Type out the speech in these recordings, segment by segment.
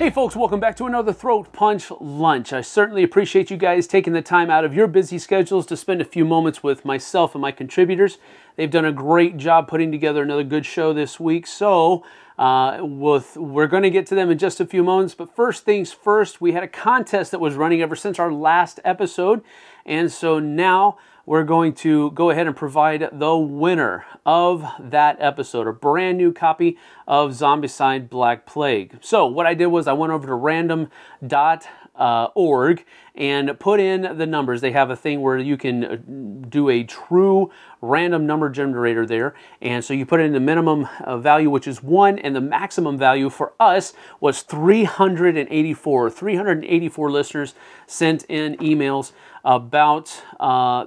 Hey folks, welcome back to another Throat Punch Lunch. I certainly appreciate you guys taking the time out of your busy schedules to spend a few moments with myself and my contributors. They've done a great job putting together another good show this week, so we're going to get to them in just a few moments. But first things first, we had a contest that was running ever since our last episode, and so now we're going to go ahead and provide the winner of that episode, a brand new copy of Zombicide Black Plague. So what I did was I went over to random.org and put in the numbers. They have a thing where you can do a true random number generator there. And so you put in the minimum value, which is 1, and the maximum value for us was 384. 384 listeners sent in emails about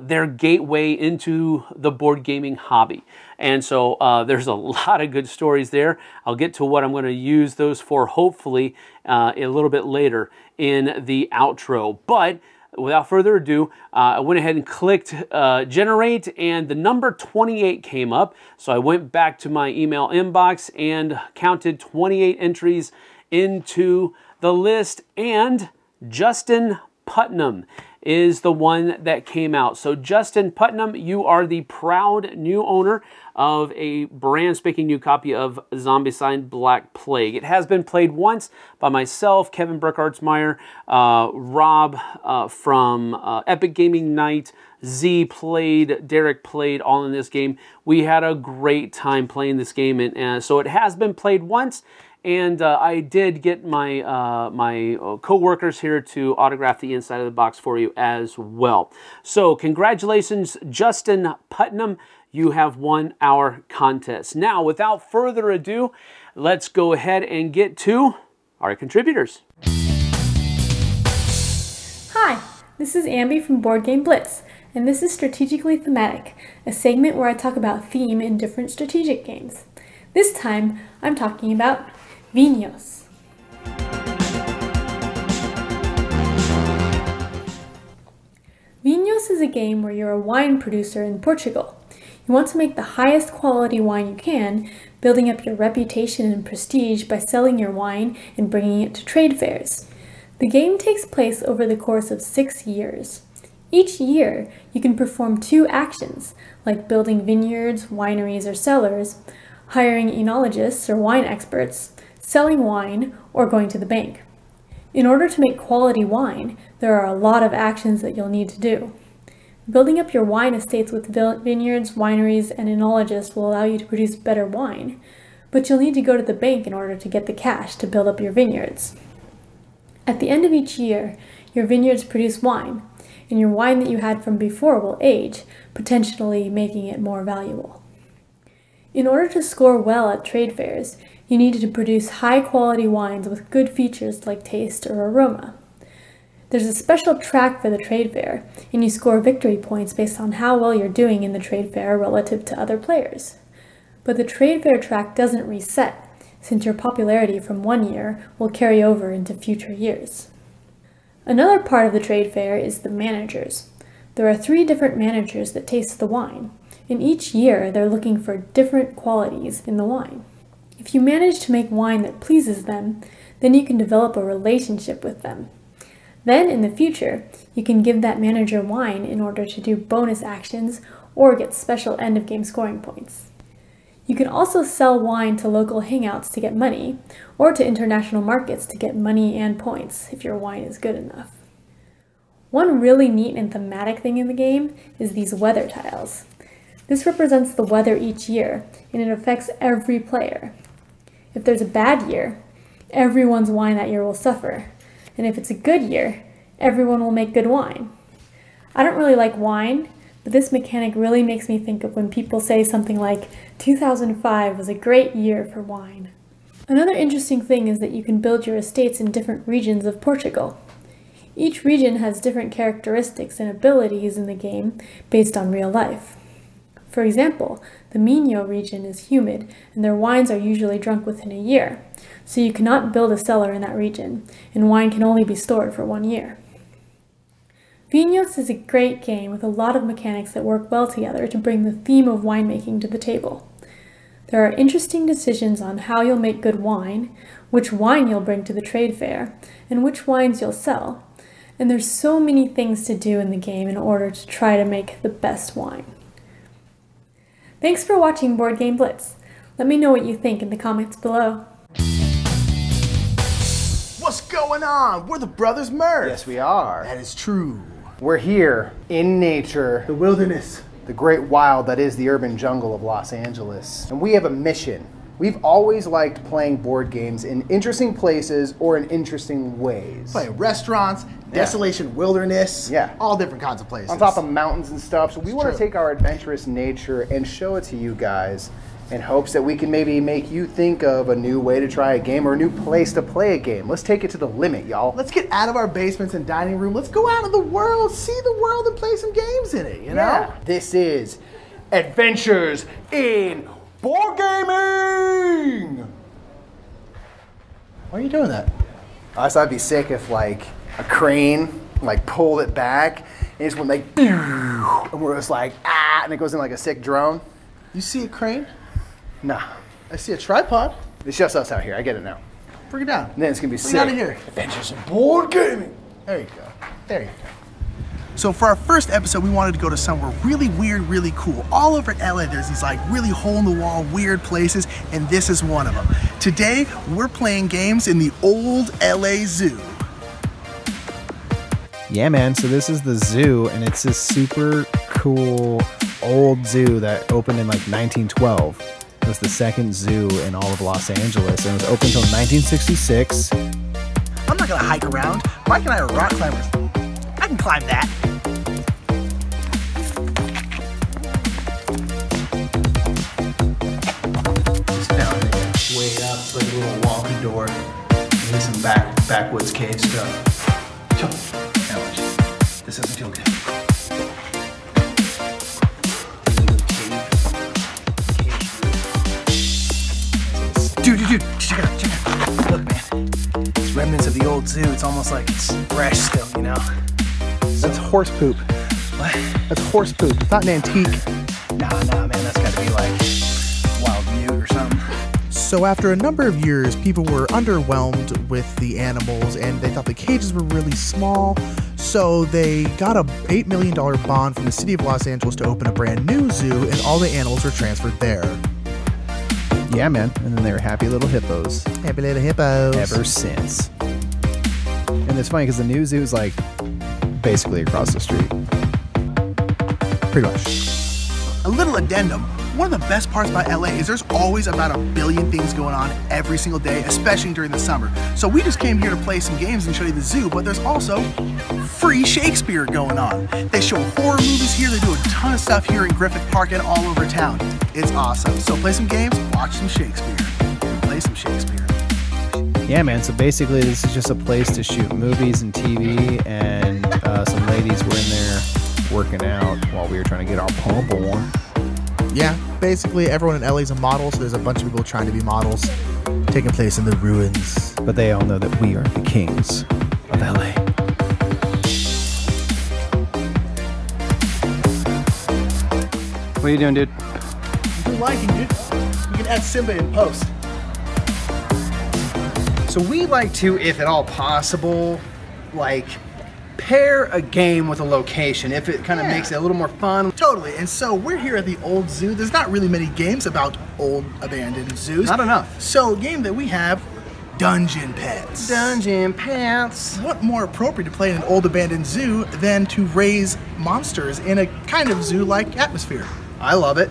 their gateway into the board gaming hobby. And so there's a lot of good stories there. I'll get to what I'm going to use those for hopefully a little bit later in the outro. But without further ado, I went ahead and clicked generate, and the number 28 came up. So I went back to my email inbox and counted 28 entries into the list, and Justin Putnam is the one that came out. So Justin Putnam, you are the proud new owner of a brand spanking new copy of Zombicide Black Plague. It has been played once by myself, Kevin Burkhartsmeyer, Rob from Epic Gaming Night, Z played, Derek played, all in this game. We had a great time playing this game, and so it has been played once. And I did get my my co-workers here to autograph the inside of the box for you as well. So congratulations, Justin Putnam. You have won our contest. Now, without further ado, let's go ahead and get to our contributors. Hi, this is Ambie from Boardgame Blitz, and this is Strategically Thematic, a segment where I talk about theme in different strategic games. This time, I'm talking about Vinhos. Vinhos is a game where you're a wine producer in Portugal. You want to make the highest quality wine you can, building up your reputation and prestige by selling your wine and bringing it to trade fairs. The game takes place over the course of 6 years. Each year, you can perform 2 actions, like building vineyards, wineries, or cellars, hiring enologists or wine experts, selling wine, or going to the bank. In order to make quality wine, there are a lot of actions that you'll need to do. Building up your wine estates with vineyards, wineries, and enologists will allow you to produce better wine, but you'll need to go to the bank in order to get the cash to build up your vineyards. At the end of each year, your vineyards produce wine, and your wine that you had from before will age, potentially making it more valuable. In order to score well at trade fairs, you need to produce high-quality wines with good features like taste or aroma. There's a special track for the trade fair, and you score victory points based on how well you're doing in the trade fair relative to other players. But the trade fair track doesn't reset, since your popularity from one year will carry over into future years. Another part of the trade fair is the managers. There are 3 different managers that taste the wine, and each year they're looking for different qualities in the wine. If you manage to make wine that pleases them, then you can develop a relationship with them. Then, in the future, you can give that manager wine in order to do bonus actions or get special end-of-game scoring points. You can also sell wine to local hangouts to get money, or to international markets to get money and points if your wine is good enough. One really neat and thematic thing in the game is these weather tiles. This represents the weather each year, and it affects every player. If there's a bad year, everyone's wine that year will suffer. And if it's a good year, everyone will make good wine. I don't really like wine, but this mechanic really makes me think of when people say something like, 2005 was a great year for wine. Another interesting thing is that you can build your estates in different regions of Portugal. Each region has different characteristics and abilities in the game based on real life. For example, the Minho region is humid, and their wines are usually drunk within a year, so you cannot build a cellar in that region, and wine can only be stored for 1 year. Vinhos is a great game with a lot of mechanics that work well together to bring the theme of winemaking to the table. There are interesting decisions on how you'll make good wine, which wine you'll bring to the trade fair, and which wines you'll sell. And there's so many things to do in the game in order to try to make the best wine. Thanks for watching Board Game Blitz. Let me know what you think in the comments below. What's going on? We're the Brothers Murph. Yes, we are. That is true. We're here in nature, The wilderness. the great wild that is the urban jungle of Los Angeles. And we have a mission. We've always liked playing board games in interesting places or in interesting ways. Play restaurants, desolation wilderness, all different kinds of places. On top of mountains and stuff. So we want to true. take our adventurous nature and show it to you guys in hopes that we can maybe make you think of a new way to try a game or a new place to play a game. Let's take it to the limit, y'all. Let's get out of our basements and dining room. Let's go out in the world, see the world, and play some games in it, you know? This is Adventures in Boardgaming! Why are you doing that? I thought it'd be sick if like a crane like pulled it back and it just went like and we're just like and it goes in like a sick drone. You see a crane? Nah. I see a tripod. It's just us out here. I get it now. Bring it down. And then it's gonna be Bring sick. it out of here. Adventures in Boardgaming. There you go. There you go. So for our first episode, we wanted to go to somewhere really weird, really cool. All over LA, there's these like really hole-in-the-wall weird places, and this is one of them. Today, we're playing games in the old LA Zoo. Yeah, man, so this is the zoo, and it's this super cool old zoo that opened in like 1912. It was the second zoo in all of Los Angeles, and it was open until 1966. I'm not gonna hike around. Mike and I are rock climbers. I can climb that. It's down there, way up, it's like a little wonky door. And some backwoods cave stuff. Challenge. This doesn't feel good. Dude, check it out. Look, man. It's remnants of the old zoo. It's almost like it's fresh still, you know? That's horse poop. What? That's horse poop. It's not an antique. Nah, man, that's gotta be like wild mute or something. So after a number of years, people were underwhelmed with the animals and they thought the cages were really small. So they got a $8 million bond from the city of Los Angeles to open a brand new zoo, and all the animals were transferred there. Yeah, man, and then they were happy little hippos Happy little hippos. ever since. And it's funny because the new zoo is like basically across the street. Pretty much. A little addendum. One of the best parts about LA is there's always about 1 billion things going on every single day, especially during the summer. So we just came here to play some games and show you the zoo, but there's also free Shakespeare going on. They show horror movies here, they do a ton of stuff here in Griffith Park and all over town. It's awesome. So play some games, watch some Shakespeare, and play some Shakespeare. Yeah, man, so basically this is just a place to shoot movies and TV, and some ladies were in there working out while we were trying to get our pump on. Yeah, basically everyone in LA is a model, so there's a bunch of people trying to be models, taking place in the ruins. But they all know that we are the kings of LA. What are you doing, dude? You're liking, dude. You can add Simba in post. So we like to, if at all possible, like pair a game with a location if it kind of makes it a little more fun. Totally. And so we're here at the old zoo. There's not really many games about old abandoned zoos. Not enough. So a game that we have, Dungeon Pets. Dungeon Pets. What more appropriate to play in an old abandoned zoo than to raise monsters in a kind of zoo-like atmosphere? I love it.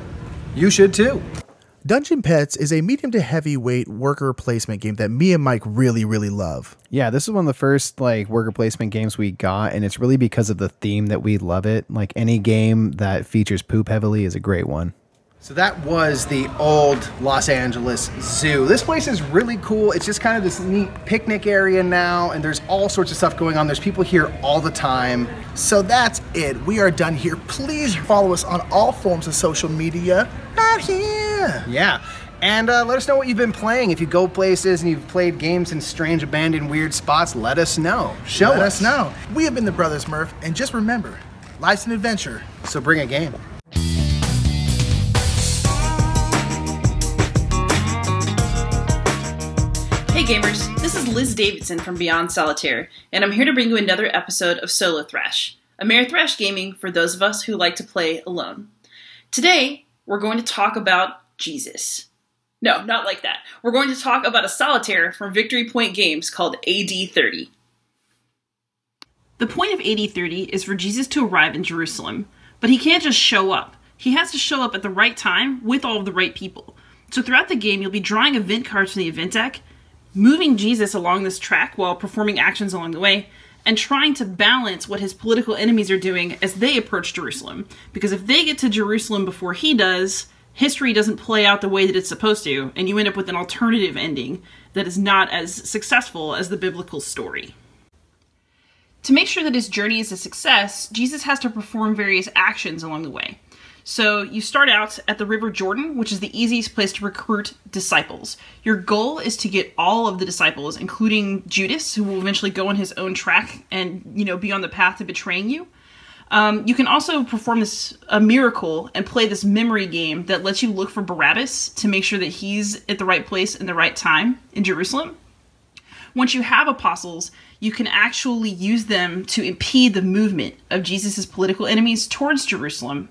You should too. Dungeon Pets is a medium to heavyweight worker placement game that me and Mike really love. Yeah, this is one of the first like worker placement games we got, and it's really because of the theme that we love it. Like any game that features poop heavily is a great one. So that was the old Los Angeles Zoo. This place is really cool. It's just kind of this neat picnic area now, and there's all sorts of stuff going on. There's people here all the time. So that's it. We are done here. Please follow us on all forms of social media. Not here. Yeah. And let us know what you've been playing. If you go places and you've played games in strange, abandoned, weird spots, let us know. Let us know. We have been the Brothers Murph, and just remember, life's an adventure. So bring a game. Hey gamers, this is Liz Davidson from Beyond Solitaire, and I'm here to bring you another episode of Solo-Thrash, Amerithrash gaming for those of us who like to play alone. Today, we're going to talk about Jesus. No, not like that. We're going to talk about a solitaire from Victory Point Games called AD 30. The point of AD 30 is for Jesus to arrive in Jerusalem, but he can't just show up. He has to show up at the right time with all of the right people. So throughout the game, you'll be drawing event cards from the event deck, moving Jesus along this track while performing actions along the way, and trying to balance what his political enemies are doing as they approach Jerusalem. Because if they get to Jerusalem before he does, history doesn't play out the way that it's supposed to, and you end up with an alternative ending that is not as successful as the biblical story. To make sure that his journey is a success, Jesus has to perform various actions along the way. So you start out at the River Jordan, which is the easiest place to recruit disciples. Your goal is to get all of the disciples, including Judas, who will eventually go on his own track and, be on the path to betraying you. You can also perform a miracle and play this memory game that lets you look for Barabbas to make sure that he's at the right place in the right time in Jerusalem. Once you have apostles, you can actually use them to impede the movement of Jesus' political enemies towards Jerusalem.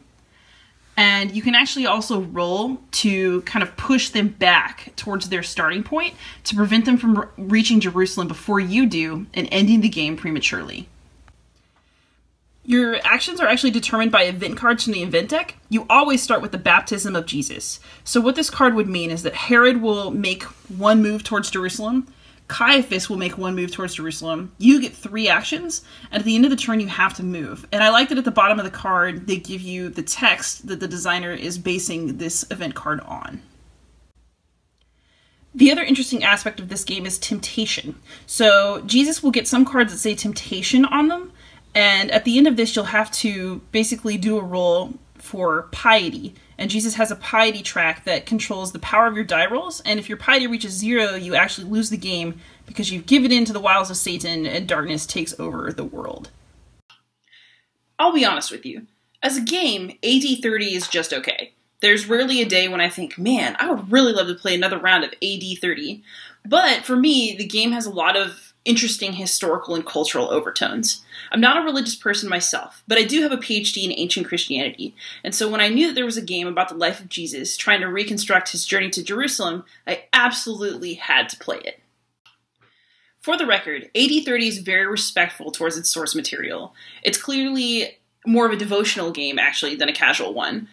And you can actually also roll to kind of push them back towards their starting point to prevent them from reaching Jerusalem before you do and ending the game prematurely. Your actions are actually determined by event cards from the event deck. You always start with the baptism of Jesus. So what this card would mean is that Herod will make one move towards Jerusalem, Caiaphas will make one move towards Jerusalem, you get 3 actions, and at the end of the turn you have to move. And I like that at the bottom of the card they give you the text that the designer is basing this event card on. The other interesting aspect of this game is temptation. So Jesus will get some cards that say temptation on them, and at the end of this you'll have to basically do a roll for piety. And Jesus has a piety track that controls the power of your die rolls, and if your piety reaches 0, you actually lose the game because you've given in to the wiles of Satan and darkness takes over the world. I'll be honest with you. As a game, AD 30 is just okay. There's rarely a day when I think, man, I would really love to play another round of AD 30. But for me, the game has a lot of interesting historical and cultural overtones. I'm not a religious person myself, but I do have a PhD in ancient Christianity, and so when I knew that there was a game about the life of Jesus trying to reconstruct his journey to Jerusalem, I absolutely had to play it. For the record, AD 30 is very respectful towards its source material. It's clearly more of a devotional game, actually, than a casual one.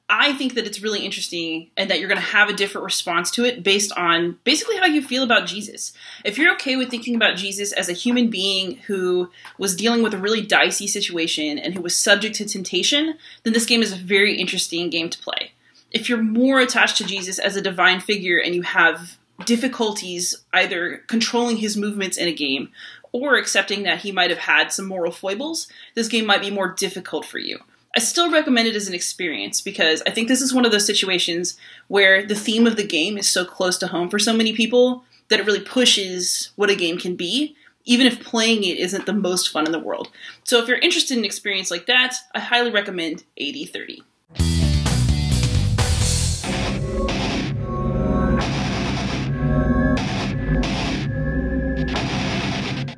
I think that it's really interesting and that you're going to have a different response to it based on basically how you feel about Jesus. If you're okay with thinking about Jesus as a human being who was dealing with a really dicey situation and who was subject to temptation, then this game is a very interesting game to play. If you're more attached to Jesus as a divine figure and you have difficulties either controlling his movements in a game or accepting that he might have had some moral foibles, this game might be more difficult for you. I still recommend it as an experience because I think this is one of those situations where the theme of the game is so close to home for so many people that it really pushes what a game can be, even if playing it isn't the most fun in the world. So if you're interested in an experience like that, I highly recommend AD 30.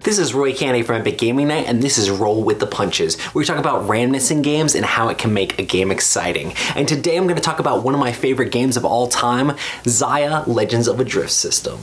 This is Roy Cannaday from Epic Gaming Night, and this is Roll with the Punches, where we talk about randomness in games and how it can make a game exciting. And today I'm going to talk about one of my favorite games of all time, Xia Legends of a Drift System.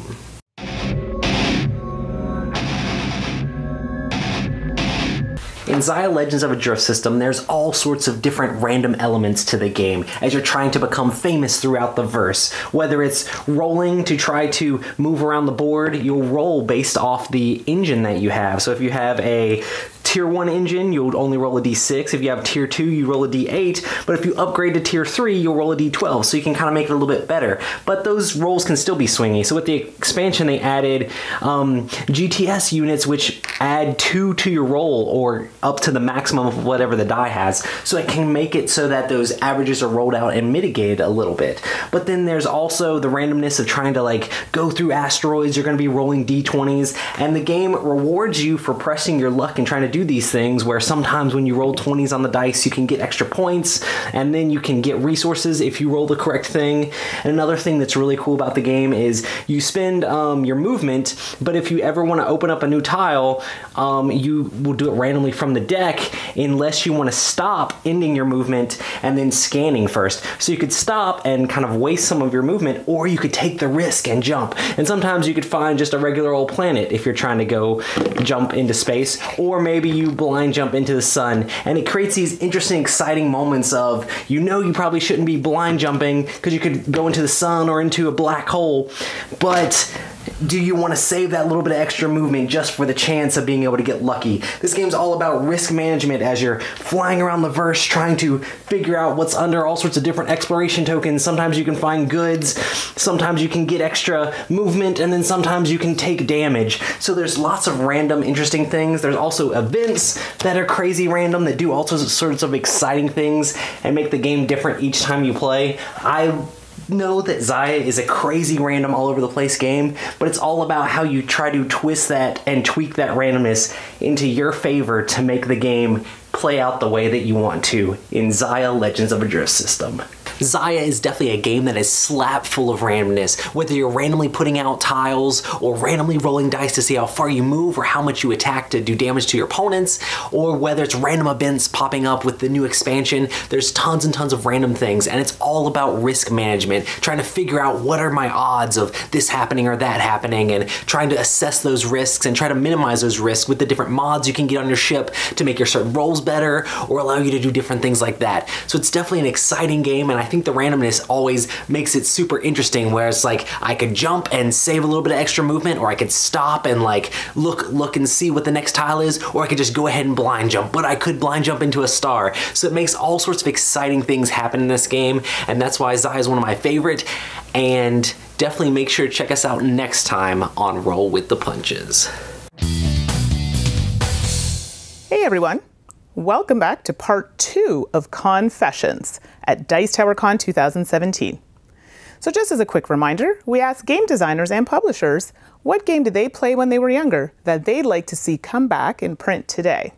In Xia Legends of a Drift System, there's all sorts of different random elements to the game as you're trying to become famous throughout the verse. Whether it's rolling to try to move around the board, you'll roll based off the engine that you have. So if you have a Tier 1 engine, you'll only roll a D6. If you have Tier 2, you roll a D8. But if you upgrade to Tier 3, you'll roll a D12. So you can kind of make it a little bit better. But those rolls can still be swingy. So with the expansion, they added GTS units, which add 2 to your roll, or up to the maximum of whatever the die has. So it can make it so that those averages are rolled out and mitigated a little bit. But then there's also the randomness of trying to like go through asteroids. You're going to be rolling D20s. And the game rewards you for pressing your luck and trying to do do these things where sometimes when you roll 20s on the dice, you can get extra points, and then you can get resources if you roll the correct thing. And another thing that's really cool about the game is you spend your movement, but if you ever want to open up a new tile, you will do it randomly from the deck unless you want to stop ending your movement and then scanning first. So you could stop and kind of waste some of your movement, or you could take the risk and jump. And sometimes you could find just a regular old planet if you're trying to go jump into space, or maybe you blind jump into the sun. And it creates these interesting, exciting moments of, you know, you probably shouldn't be blind jumping because you could go into the sun or into a black hole, but do you want to save that little bit of extra movement just for the chance of being able to get lucky? This game's all about risk management as you're flying around the verse trying to figure out what's under all sorts of different exploration tokens. Sometimes you can find goods, sometimes you can get extra movement, and then sometimes you can take damage. So there's lots of random interesting things. There's also events that are crazy random that do all sorts of exciting things and make the game different each time you play. I know that Xia is a crazy random all over the place game, but it's all about how you try to twist that and tweak that randomness into your favor to make the game play out the way that you want to in Xia Legends of a Drift System. Xia is definitely a game that is slap full of randomness, whether you're randomly putting out tiles or randomly rolling dice to see how far you move or how much you attack to do damage to your opponents, or whether it's random events popping up with the new expansion. There's tons and tons of random things, and it's all about risk management, trying to figure out what are my odds of this happening or that happening, and trying to assess those risks and try to minimize those risks with the different mods you can get on your ship to make your certain rolls better or allow you to do different things like that. So it's definitely an exciting game, and I think the randomness always makes it super interesting, where it's like I could jump and save a little bit of extra movement, or I could stop and like look and see what the next tile is, or I could just go ahead and blind jump, but I could blind jump into a star. So it makes all sorts of exciting things happen in this game, and that's why Xia is one of my favorite. And definitely make sure to check us out next time on Roll with the Punches. Hey everyone, welcome back to part 2 of Confessions at Dice Tower Con 2017. So just as a quick reminder, we asked game designers and publishers what game did they play when they were younger that they'd like to see come back in print today.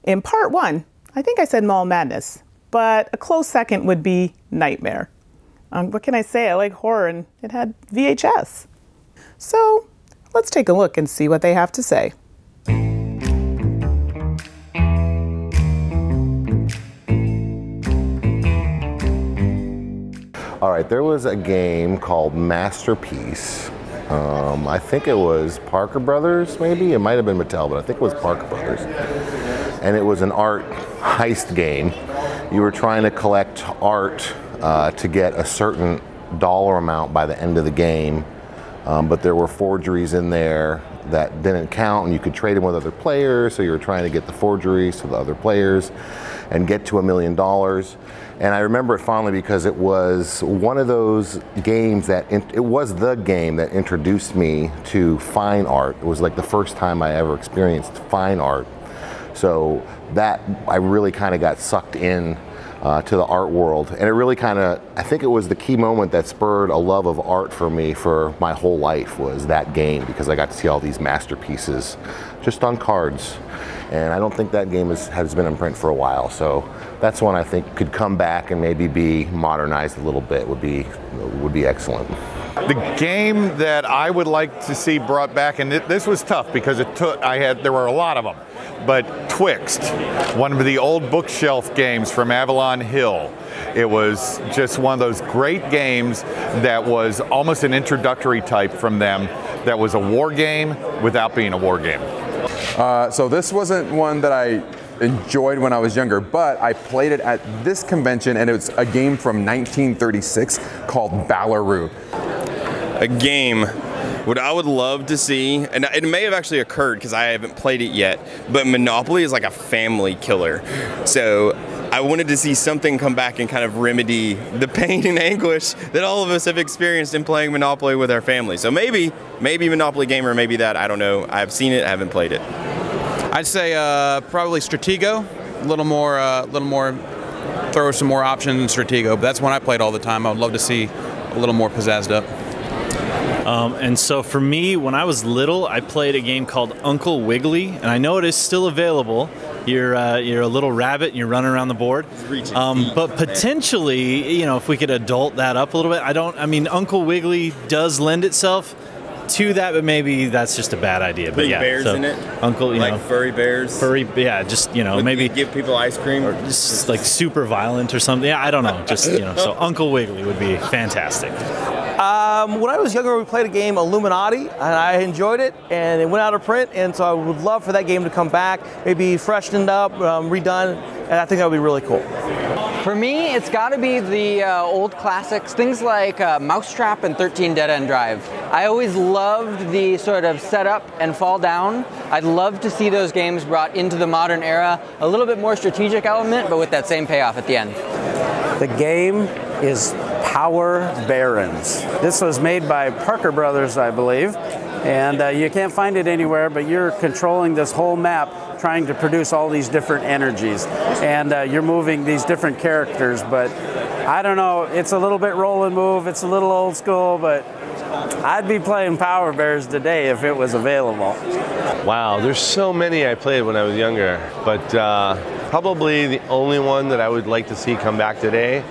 In part 1, I think I said Mall Madness, but a close second would be Nightmare. What can I say? I like horror, and it had VHS. So let's take a look and see what they have to say. All right, there was a game called Masterpiece. I think it was Parker Brothers, maybe? It might have been Mattel, but I think it was Parker Brothers. And it was an art heist game. You were trying to collect art to get a certain dollar amount by the end of the game, but there were forgeries in there that didn't count, and you could trade them with other players, so you were trying to get the forgeries to the other players and get to $1 million. And I remember it fondly because it was one of those games that, it was the game that introduced me to fine art. It was like the first time I ever experienced fine art. So that, I really kind of got sucked in to the art world. And it really kind of, I think it was the key moment that spurred a love of art for me for my whole life, was that game, because I got to see all these masterpieces just on cards. And I don't think that game has been in print for a while, so that's one I think could come back and maybe be modernized a little bit, would be excellent. The game that I would like to see brought back, and this was tough because there were a lot of them, but Twixt, one of the old bookshelf games from Avalon Hill. It was just one of those great games that was almost an introductory type from them, that was a war game without being a war game. So this wasn't one that I enjoyed when I was younger, but I played it at this convention, and it's a game from 1936 called Ballaroo. A game, what I would love to see, and it may have actually occurred because I haven't played it yet, but Monopoly is like a family killer. So I wanted to see something come back and kind of remedy the pain and anguish that all of us have experienced in playing Monopoly with our family. So maybe Monopoly Gamer, maybe that, I don't know. I've seen it, I haven't played it. I'd say probably Stratego, a little more, throw some more options in Stratego, but that's one I played all the time. I would love to see a little more pizzazzed up. And so for me, when I was little, I played a game called Uncle Wiggly, and I know it is still available. you're a little rabbit and you're running around the board. But potentially, you know, if we could adult that up a little bit, I mean, Uncle Wiggly does lend itself to that, but maybe that's just a bad idea. But yeah, bears so in it, Uncle, you like know, furry bears. Yeah, just, you know, maybe give people ice cream, or just like super violent or something. Yeah, I don't know. Just, you know, so Uncle Wiggly would be fantastic. When I was younger, we played a game, Illuminati, and I enjoyed it, and it went out of print, and so I would love for that game to come back, maybe freshened up, redone, and I think that would be really cool. For me, it's got to be the old classics, things like Mousetrap and 13 Dead End Drive. I always loved the sort of setup and fall down. I'd love to see those games brought into the modern era, a little bit more strategic element, but with that same payoff at the end. The game is Power Barons. This was made by Parker Brothers, I believe, and you can't find it anywhere, but you're controlling this whole map, trying to produce all these different energies, and you're moving these different characters. But I don't know, it's a little bit roll and move, it's a little old school, but I'd be playing Power Bears today if it was available. Wow, there's so many I played when I was younger, but probably the only one that I would like to see come back today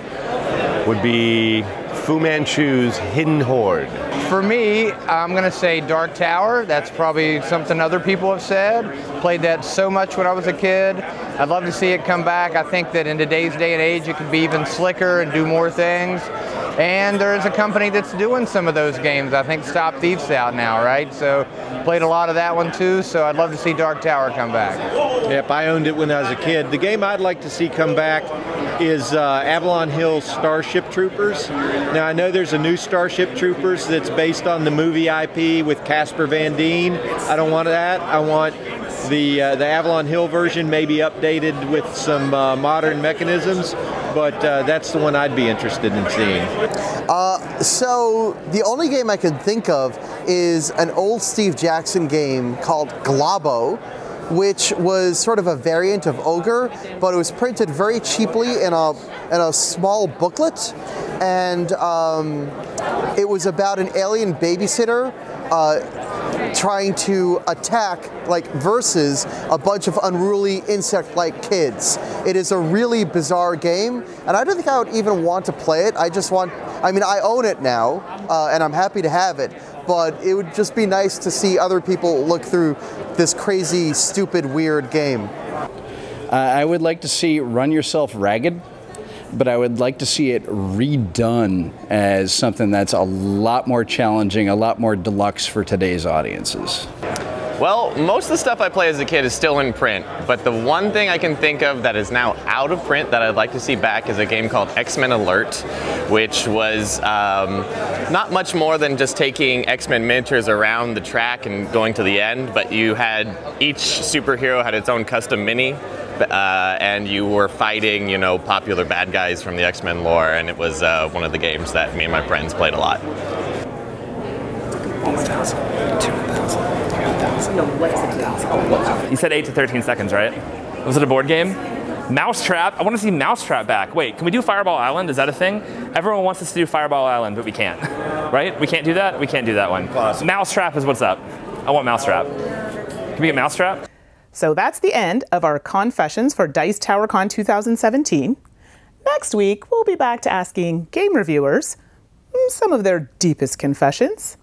would be Fu Manchu's Hidden Horde. For me, I'm going to say Dark Tower. That's probably something other people have said. Played that so much when I was a kid. I'd love to see it come back. I think that in today's day and age, it could be even slicker and do more things. And there is a company that's doing some of those games. I think Stop Thief's out now, right? So played a lot of that one too, so I'd love to see Dark Tower come back. Yep, I owned it when I was a kid. The game I'd like to see come back is Avalon Hill Starship Troopers. Now I know there's a new Starship Troopers that's based on the movie IP with Casper Van Dien. I don't want that. I want the Avalon Hill version, maybe updated with some modern mechanisms, but that's the one I'd be interested in seeing. So the only game I can think of is an old Steve Jackson game called Globbo, which was sort of a variant of Ogre, but it was printed very cheaply in a small booklet, and it was about an alien babysitter trying to attack, like, versus a bunch of unruly insect-like kids. It is a really bizarre game, and I don't think I would even want to play it. I mean, I own it now, and I'm happy to have it, but it would just be nice to see other people look through this crazy, stupid, weird game. I would like to see Run Yourself Ragged, but I would like to see it redone as something that's a lot more challenging, a lot more deluxe for today's audiences. Well, most of the stuff I play as a kid is still in print, but the one thing I can think of that is now out of print that I'd like to see back is a game called X-Men Alert, which was not much more than just taking X-Men miniatures around the track and going to the end, but you had each superhero had its own custom mini, and you were fighting, you know, popular bad guys from the X-Men lore, and it was one of the games that me and my friends played a lot. 1,000, 2,000. No, what's it? You said 8 to 13 seconds, right? Was it a board game? Mousetrap? I want to see Mousetrap back. Wait, can we do Fireball Island? Is that a thing? Everyone wants us to do Fireball Island, but we can't. Right? We can't do that? We can't do that one. Awesome. Mousetrap is what's up. I want Mousetrap. Can we get Mousetrap? So that's the end of our confessions for Dice Tower Con 2017. Next week, we'll be back to asking game reviewers some of their deepest confessions.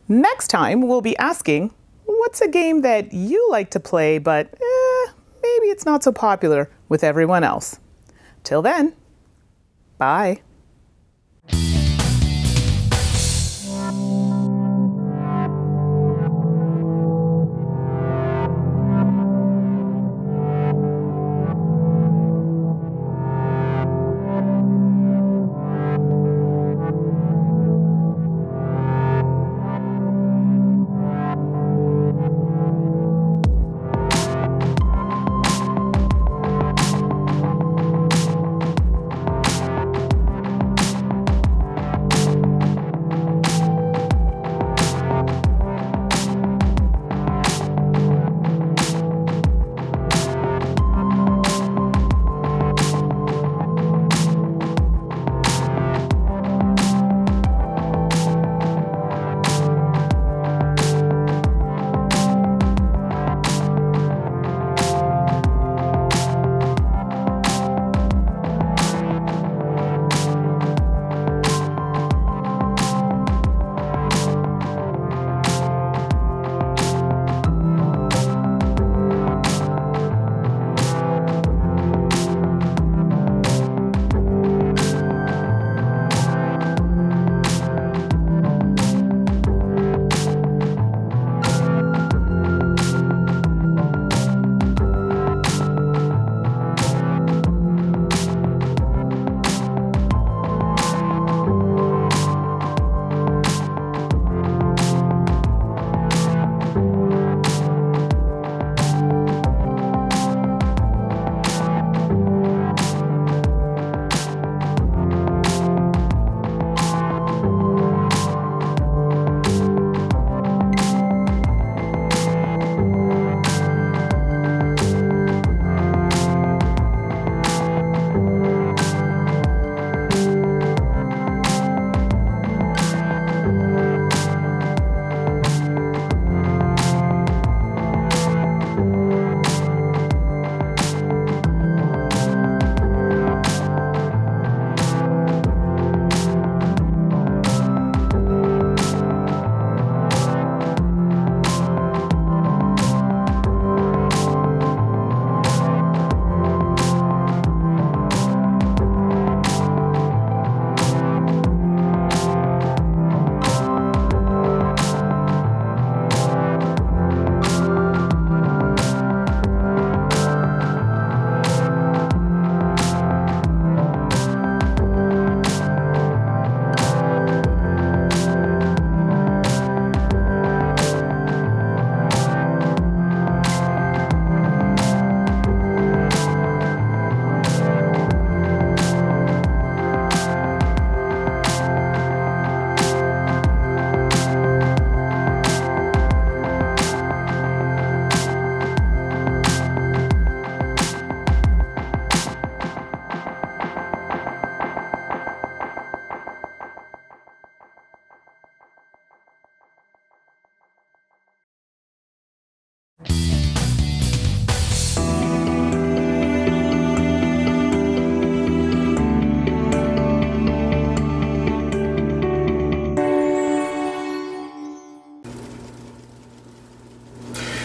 Next time, we'll be asking, what's a game that you like to play, but maybe it's not so popular with everyone else? Till then, bye.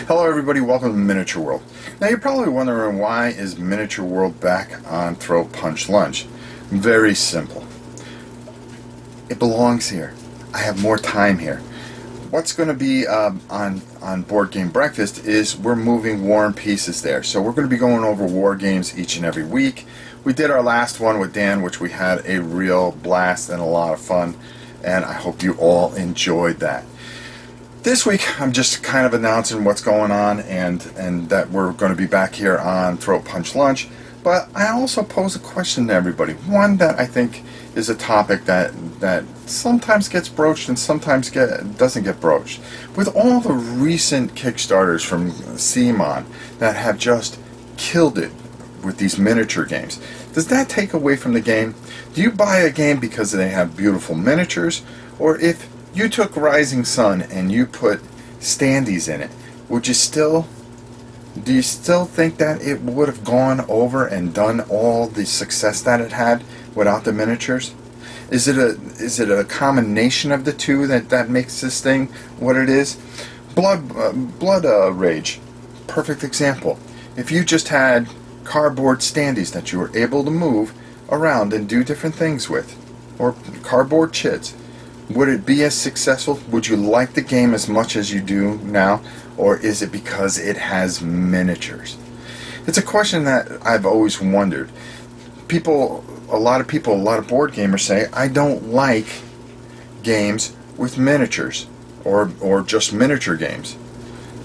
Hello everybody, welcome to Miniature World. Now you're probably wondering, why is Miniature World back on Throw Punch Lunch? Very simple. It belongs here. I have more time here. What's going to be on Board Game Breakfast is we're moving War and Pieces there. So we're going to be going over war games each and every week. We did our last one with Dan, which we had a real blast and a lot of fun, and I hope you all enjoyed that. This week, I'm just kind of announcing what's going on and that we're going to be back here on Throat Punch Lunch. But I also pose a question to everybody. One that I think is a topic that sometimes gets broached and sometimes doesn't get broached. With all the recent Kickstarters from CMON that have just killed it with these miniature games, does that take away from the game? Do you buy a game because they have beautiful miniatures? Or if you took Rising Sun and you put standees in it, do you still think that it would have gone over and done all the success that it had without the miniatures? Is it a combination of the two that makes this thing what it is? Blood Rage, perfect example. If you just had cardboard standees that you were able to move around and do different things with, or cardboard chits, would it be as successful? Would you like the game as much as you do now? Or is it because it has miniatures? It's a question that I've always wondered. A lot of board gamers say, I don't like games with miniatures, or just miniature games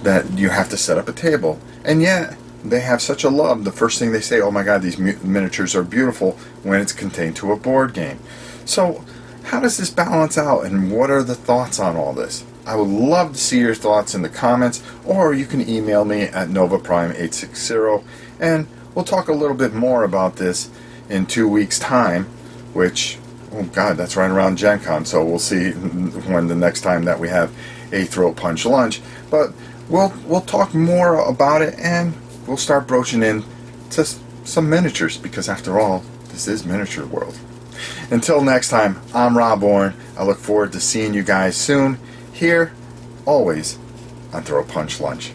that you have to set up a table. And yet, they have such a love. The first thing they say, oh my god, these miniatures are beautiful, when it's contained to a board game. So, how does this balance out, and what are the thoughts on all this? I would love to see your thoughts in the comments, or you can email me at novaprime860, and we'll talk a little bit more about this in 2 weeks' time, which, oh god, that's right around GenCon, so we'll see when the next time that we have a Throat Punch Lunch. But we'll talk more about it, and we'll start broaching in to some miniatures, because after all, this is Miniature World. Until next time, I'm Rob Oren. I look forward to seeing you guys soon, here, always, on Throw Punch Lunch.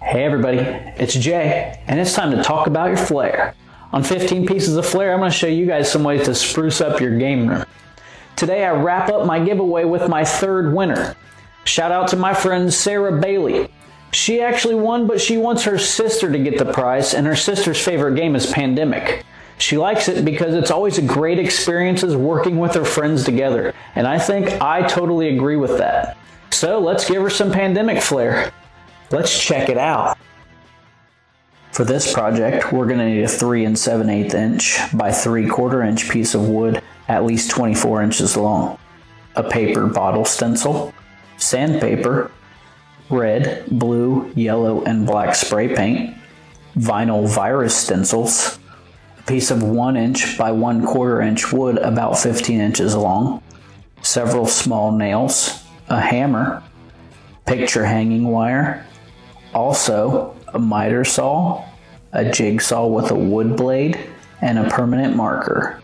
Hey everybody, it's Jay, and it's time to talk about your flair. On 15 Pieces of Flair, I'm going to show you guys some ways to spruce up your game room. Today I wrap up my giveaway with my third winner. Shout out to my friend Sarah Bailey. She actually won, but she wants her sister to get the prize, and her sister's favorite game is Pandemic. She likes it because it's always a great experience working with her friends together, and I think I totally agree with that. So let's give her some Pandemic flair. Let's check it out. For this project, we're going to need a 3 7/8 inch by 3/4 inch piece of wood at least 24 inches long, a paper bottle stencil, sandpaper, red, blue, yellow, and black spray paint, vinyl virus stencils, a piece of 1 inch by 1/4 inch wood about 15 inches long, several small nails, a hammer, picture hanging wire, also a miter saw, a jigsaw with a wood blade, and a permanent marker.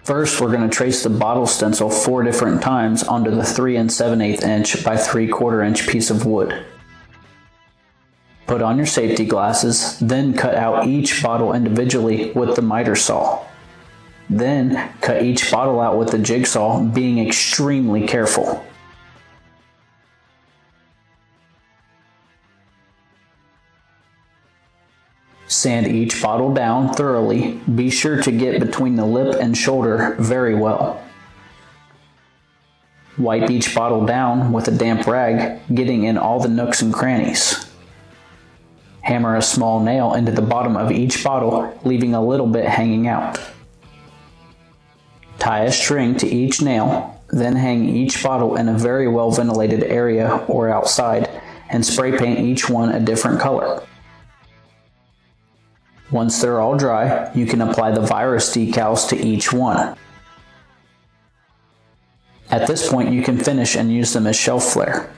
First, we're going to trace the bottle stencil 4 different times onto the 3 7/8 inch by 3/4 inch piece of wood. Put on your safety glasses, then cut out each bottle individually with the miter saw. Then, cut each bottle out with the jigsaw, being extremely careful. Sand each bottle down thoroughly. Be sure to get between the lip and shoulder very well. Wipe each bottle down with a damp rag, getting in all the nooks and crannies. Hammer a small nail into the bottom of each bottle, leaving a little bit hanging out. Tie a string to each nail, then hang each bottle in a very well ventilated area or outside, and spray paint each one a different color. Once they're all dry, you can apply the virus decals to each one. At this point, you can finish and use them as shelf flair.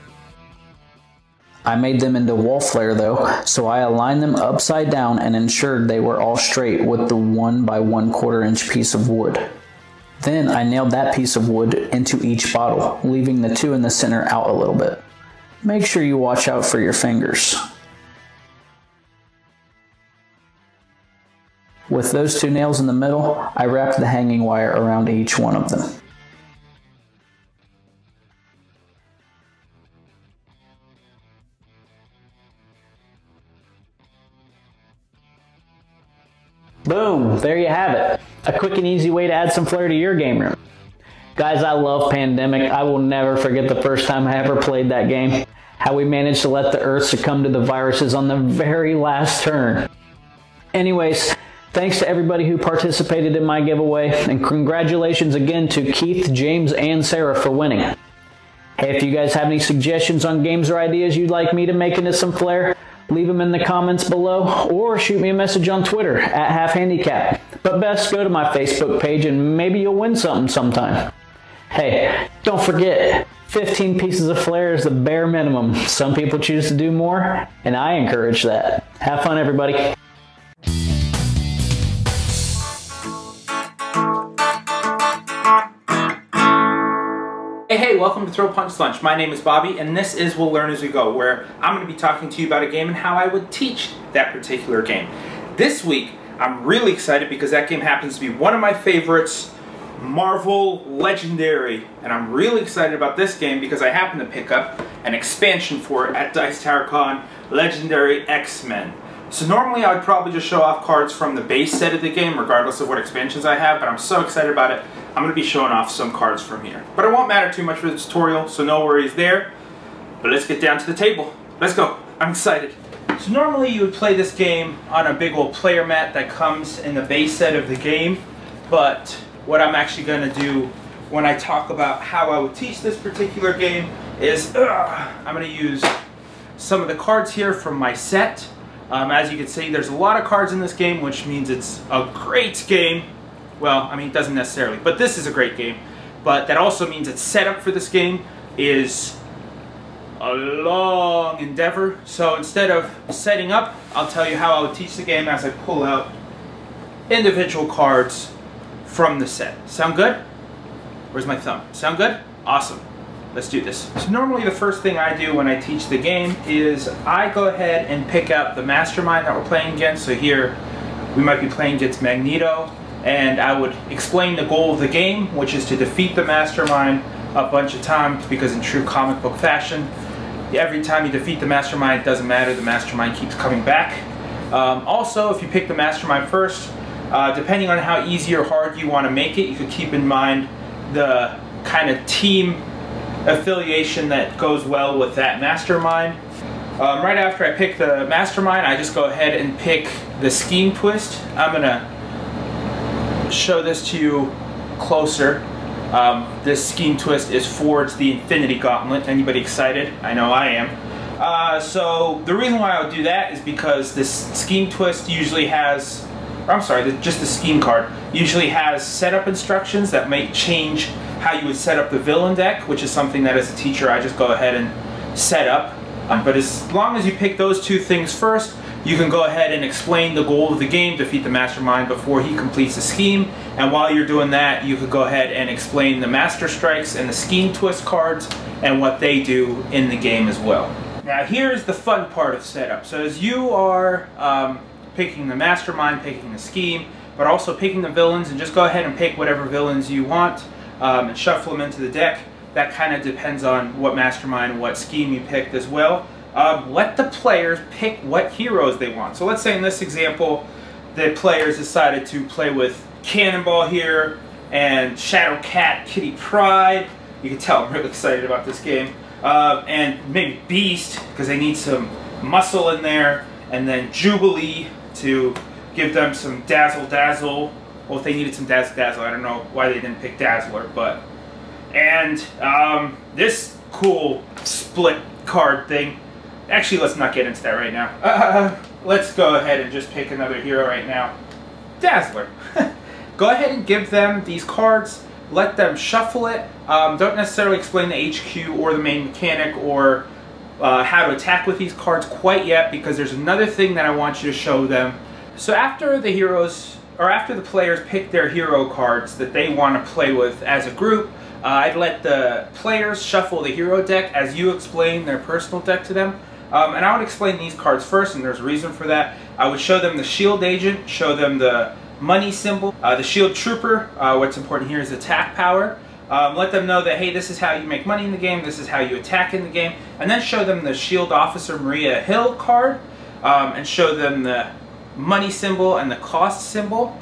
I made them into wall flare though, so I aligned them upside down and ensured they were all straight with the 1 by 1/4 inch piece of wood. Then I nailed that piece of wood into each bottle, leaving the 2 in the center out a little bit. Make sure you watch out for your fingers. With those 2 nails in the middle, I wrapped the hanging wire around each one of them. Boom, there you have it. A quick and easy way to add some flair to your game room. Guys, I love Pandemic. I will never forget the first time I ever played that game. How we managed to let the Earth succumb to the viruses on the very last turn. Anyways, thanks to everybody who participated in my giveaway, and congratulations again to Keith, James, and Sarah for winning. Hey, if you guys have any suggestions on games or ideas you'd like me to make into some flair, leave them in the comments below, or shoot me a message on Twitter at @halfhandicap. But best go to my Facebook page and maybe you'll win something sometime. Hey, don't forget, 15 pieces of flair is the bare minimum. Some people choose to do more, and I encourage that. Have fun, everybody. Hey, welcome to Throw Punch Lunch. My name is Bobby, and this is We'll Learn As We Go, where I'm going to be talking to you about a game and how I would teach that particular game. This week, I'm really excited because that game happens to be one of my favorites, Marvel Legendary. And I'm really excited about this game because I happen to pick up an expansion for it at Dice Tower Con, Legendary X-Men. So normally I would probably just show off cards from the base set of the game, regardless of what expansions I have, but I'm so excited about it, I'm going to be showing off some cards from here. But it won't matter too much for the tutorial, so no worries there. But let's get down to the table. Let's go. I'm excited. So normally you would play this game on a big old player mat that comes in the base set of the game, but what I'm actually going to do when I talk about how I would teach this particular game is I'm going to use some of the cards here from my set. As you can see, there's a lot of cards in this game, which means it's a great game. Well, I mean, it doesn't necessarily, but this is a great game. But that also means its setup for this game is a long endeavor. So instead of setting up, I'll tell you how I would teach the game as I pull out individual cards from the set. Sound good? Where's my thumb? Sound good? Awesome. Let's do this. So normally the first thing I do when I teach the game is I go ahead and pick out the mastermind that we're playing against. So here we might be playing against Magneto, and I would explain the goal of the game, which is to defeat the mastermind a bunch of times, because in true comic book fashion, every time you defeat the mastermind, it doesn't matter, the mastermind keeps coming back. Also, if you pick the mastermind first, depending on how easy or hard you want to make it, you could keep in mind the kind of team affiliation that goes well with that mastermind. Right after I pick the mastermind, I just go ahead and pick the scheme twist. I'm gonna show this to you closer. This scheme twist is Ford's The Infinity Gauntlet. Anybody excited? I know I am. So the reason why I would do that is because this scheme twist usually has, or I'm sorry, just the scheme card usually has setup instructions that may change how you would set up the villain deck, which is something that as a teacher I just go ahead and set up. But as long as you pick those two things first, you can go ahead and explain the goal of the game, defeat the mastermind before he completes the scheme. And while you're doing that, you could go ahead and explain the master strikes and the scheme twist cards and what they do in the game as well. Now here's the fun part of setup. So as you are picking the mastermind, picking the scheme, but also picking the villains, and just go ahead and pick whatever villains you want and shuffle them into the deck. That kind of depends on what mastermind and what scheme you picked as well. Let the players pick what heroes they want. So let's say in this example, the players decided to play with Cannonball here and Shadowcat, Kitty Pryde. You can tell I'm really excited about this game. And maybe Beast, because they need some muscle in there. And then Jubilee to give them some Dazzle. Well, if they needed some Dazzle, I don't know why they didn't pick Dazzler, but... And this cool split card thing. Actually, let's not get into that right now. Let's go ahead and just pick another hero right now. Dazzler. Go ahead and give them these cards. Let them shuffle it. Don't necessarily explain the HQ or the main mechanic or how to attack with these cards quite yet, because there's another thing that I want you to show them. So after the heroes, or after the players pick their hero cards that they want to play with as a group, I'd let the players shuffle the hero deck as you explain their personal deck to them. And I would explain these cards first, and there's a reason for that. I would show them the shield agent, show them the money symbol, the shield trooper. What's important here is attack power. Let them know that, hey, this is how you make money in the game, this is how you attack in the game, and then show them the shield officer Milea Hill card, and show them the money symbol and the cost symbol.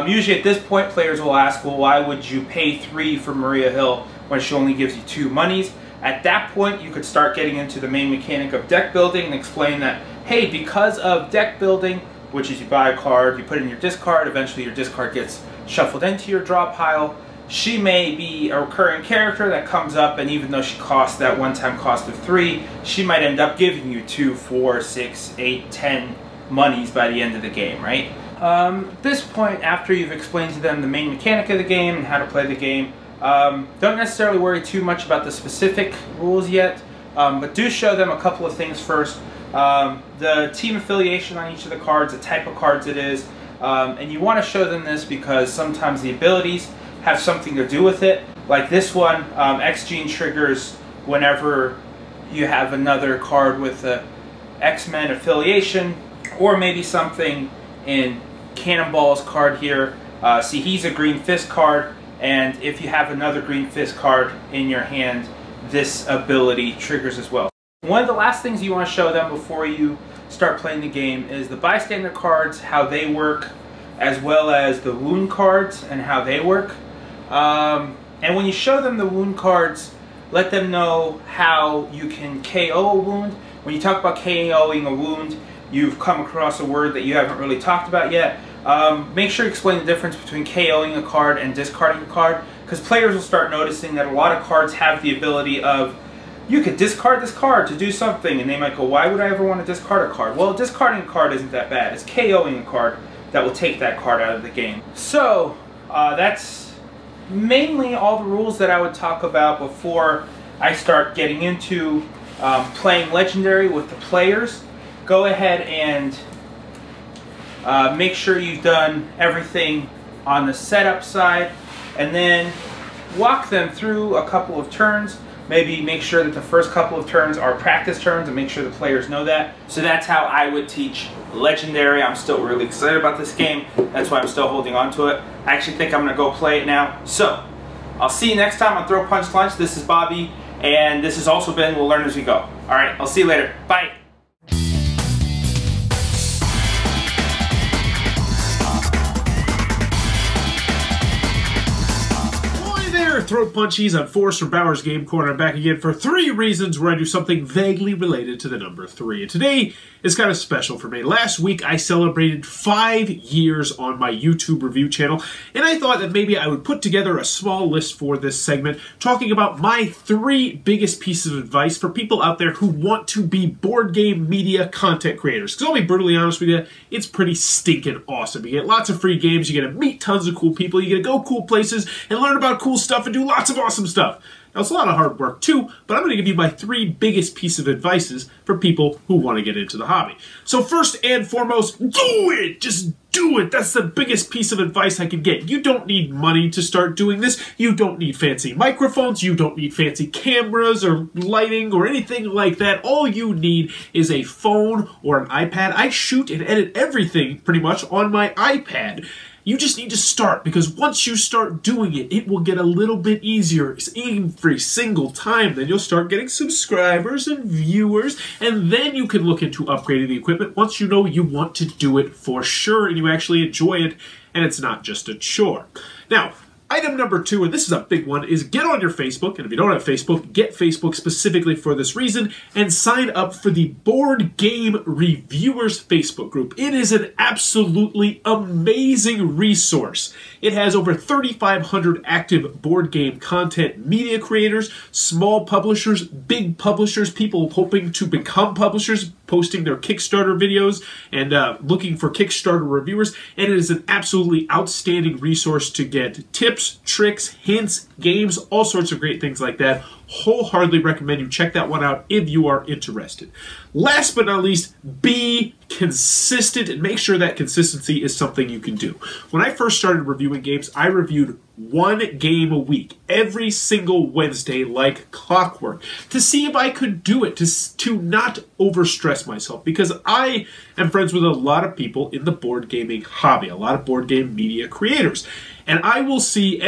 Usually at this point players will ask, well, why would you pay 3 for Milea Hill when she only gives you 2 monies? At that point you could start getting into the main mechanic of deck building and explain that, hey, because of deck building, which is you buy a card, you put it in your discard, eventually your discard gets shuffled into your draw pile, she may be a recurring character that comes up, and even though she costs that one-time cost of 3, she might end up giving you 2, 4, 6, 8, 10 monies by the end of the game, right? At this point, after you've explained to them the main mechanic of the game and how to play the game, don't necessarily worry too much about the specific rules yet, but do show them a couple of things first. The team affiliation on each of the cards, the type of cards it is, and you want to show them this because sometimes the abilities have something to do with it. Like this one, X-Gene triggers whenever you have another card with a X-Men affiliation, or maybe something in Cannonball's card here. See, he's a Green Fist card, and if you have another Green Fist card in your hand, this ability triggers as well. One of the last things you want to show them before you start playing the game is the bystander cards, how they work, as well as the wound cards and how they work. And when you show them the wound cards, let them know how you can KO a wound. When you talk about KOing a wound, you've come across a word that you haven't really talked about yet. Make sure you explain the difference between KOing a card and discarding a card, because players will start noticing that a lot of cards have the ability of, you could discard this card to do something, and they might go, why would I ever want to discard a card? Well, discarding a card isn't that bad. It's KOing a card that will take that card out of the game. So, that's mainly all the rules that I would talk about before I start getting into playing Legendary with the players. Go ahead and make sure you've done everything on the setup side, and then walk them through a couple of turns. Maybe make sure that the first couple of turns are practice turns and make sure the players know that. So that's how I would teach Legendary. I'm still really excited about this game. That's why I'm still holding on to it. I actually think I'm going to go play it now. So, I'll see you next time on Throw Punch Lunch. This is Bobby, and this has also been We'll Learn As We Go. Alright, I'll see you later. Bye! Throat Punchies on Forrest Bower's Game Corner. I'm back again for 3 reasons where I do something vaguely related to the number 3. And today is kind of special for me. Last week I celebrated 5 years on my YouTube review channel, and I thought that maybe I would put together a small list for this segment talking about my 3 biggest pieces of advice for people out there who want to be board game media content creators. Because I'll be brutally honest with you, it's pretty stinking awesome. You get lots of free games, you get to meet tons of cool people, you get to go cool places and learn about cool stuff and do lots of awesome stuff. Now, it's a lot of hard work too, but I'm going to give you my 3 biggest pieces of advices for people who want to get into the hobby. So first and foremost, do it! Just do it! That's the biggest piece of advice I could get. You don't need money to start doing this. You don't need fancy microphones. You don't need fancy cameras or lighting or anything like that. All you need is a phone or an iPad. I shoot and edit everything pretty much on my iPad. You just need to start, because once you start doing it, it will get a little bit easier every single time. Then you'll start getting subscribers and viewers, and then you can look into upgrading the equipment once you know you want to do it for sure and you actually enjoy it, and it's not just a chore. Now, item number 2, and this is a big one, is get on your Facebook, and if you don't have Facebook, get Facebook specifically for this reason, and sign up for the Board Game Reviewers Facebook group. It is an absolutely amazing resource. It has over 3,500 active board game content media creators, small publishers, big publishers, people hoping to become publishers, posting their Kickstarter videos, and looking for Kickstarter reviewers, and it is an absolutely outstanding resource to get tips, tricks, hints, games, all sorts of great things like that, wholeheartedly recommend you check that one out if you are interested. Last but not least, be consistent and make sure that consistency is something you can do. When I first started reviewing games, I reviewed one game a week, every single Wednesday like clockwork, to see if I could do it, to not overstress myself, because I am friends with a lot of people in the board gaming hobby, a lot of board game media creators. And I will see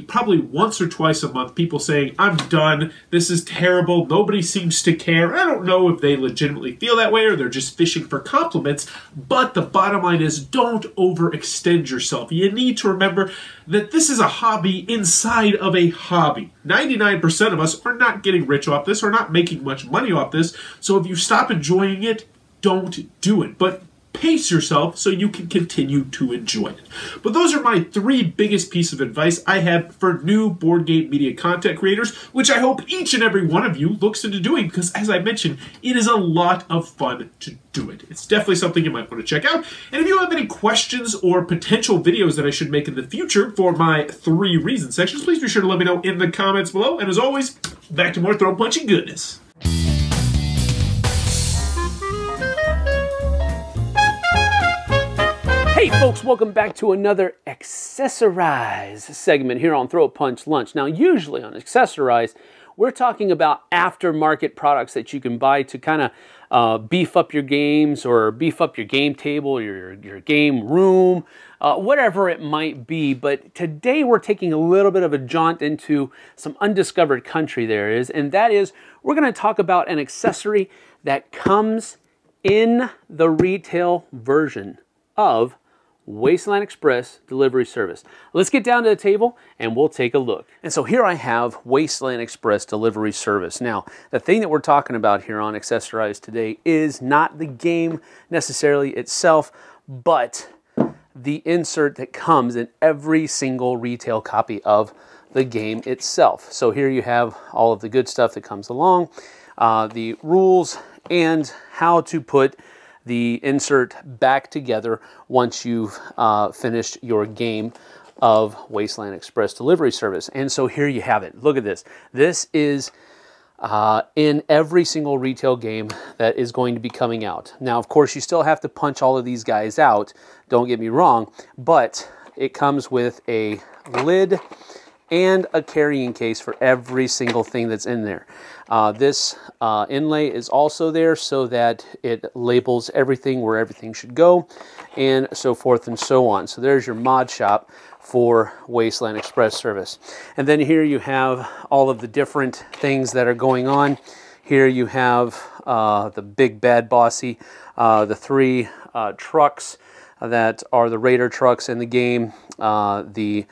probably once or twice a month, people saying, I'm done, this is terrible, nobody seems to care. I don't know if they legitimately feel that way or they're just fishing for compliments, but the bottom line is don't overextend yourself. You need to remember that this is a hobby inside of a hobby. 99% of us are not getting rich off this, or not making much money off this, so if you stop enjoying it, don't do it. But pace yourself so you can continue to enjoy it. But those are my 3 biggest pieces of advice I have for new board game media content creators, which I hope each and every one of you looks into doing, because as I mentioned, it is a lot of fun to do it. It's definitely something you might want to check out. And if you have any questions or potential videos that I should make in the future for my 3 reasons sections, please be sure to let me know in the comments below. And as always, back to more throw punching goodness. Hey folks, welcome back to another Accessorize segment here on Throw Punch Lunch. Now usually on Accessorize, we're talking about aftermarket products that you can buy to kind of beef up your games, or beef up your game table, your game room, whatever it might be. But today we're taking a little bit of a jaunt into some undiscovered country there is, and that is we're going to talk about an accessory that comes in the retail version of Wasteland Express delivery service. Let's get down to the table and we'll take a look. And so here I have Wasteland Express delivery service. Now, the thing that we're talking about here on Accessorize today is not the game necessarily itself, but the insert that comes in every single retail copy of the game itself. So here you have all of the good stuff that comes along, the rules, and how to put the insert back together once you've finished your game of Wasteland Express delivery service. And so here you have it. Look at this. This is in every single retail game that is going to be coming out. Now, of course, you still have to punch all of these guys out, don't get me wrong, but it comes with a lid and a carrying case for every single thing that's in there. This inlay is also there so that it labels everything where everything should go, and so forth and so on. So there's your mod shop for Wasteland Express service. And then here you have all of the different things that are going on. Here you have the big bad bossy, the 3 trucks that are the Raider trucks in the game, the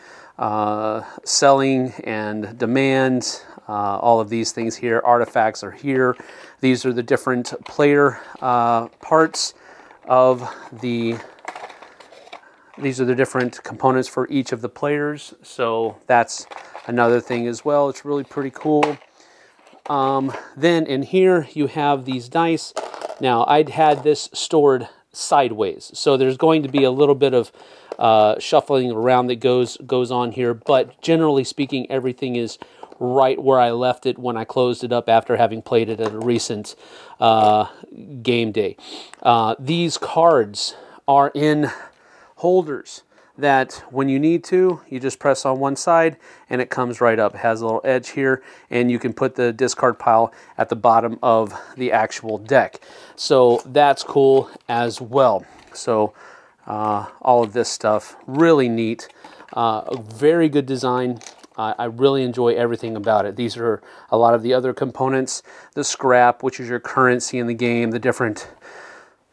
selling and demand, all of these things here. Artifacts are here. These are the different player parts of these are the different components for each of the players. So that's another thing as well. It's really pretty cool. Then in here you have these dice. Now I'd had this stored sideways, so there's going to be a little bit of shuffling around that goes on here, but generally speaking, everything is right where I left it when I closed it up after having played it at a recent game day. These cards are in holders that when you need to, you just press on one side and it comes right up. It has a little edge here, and you can put the discard pile at the bottom of the actual deck. So that's cool as well. So all of this stuff, really neat. Very good design. I really enjoy everything about it. These are a lot of the other components. The scrap, which is your currency in the game, the different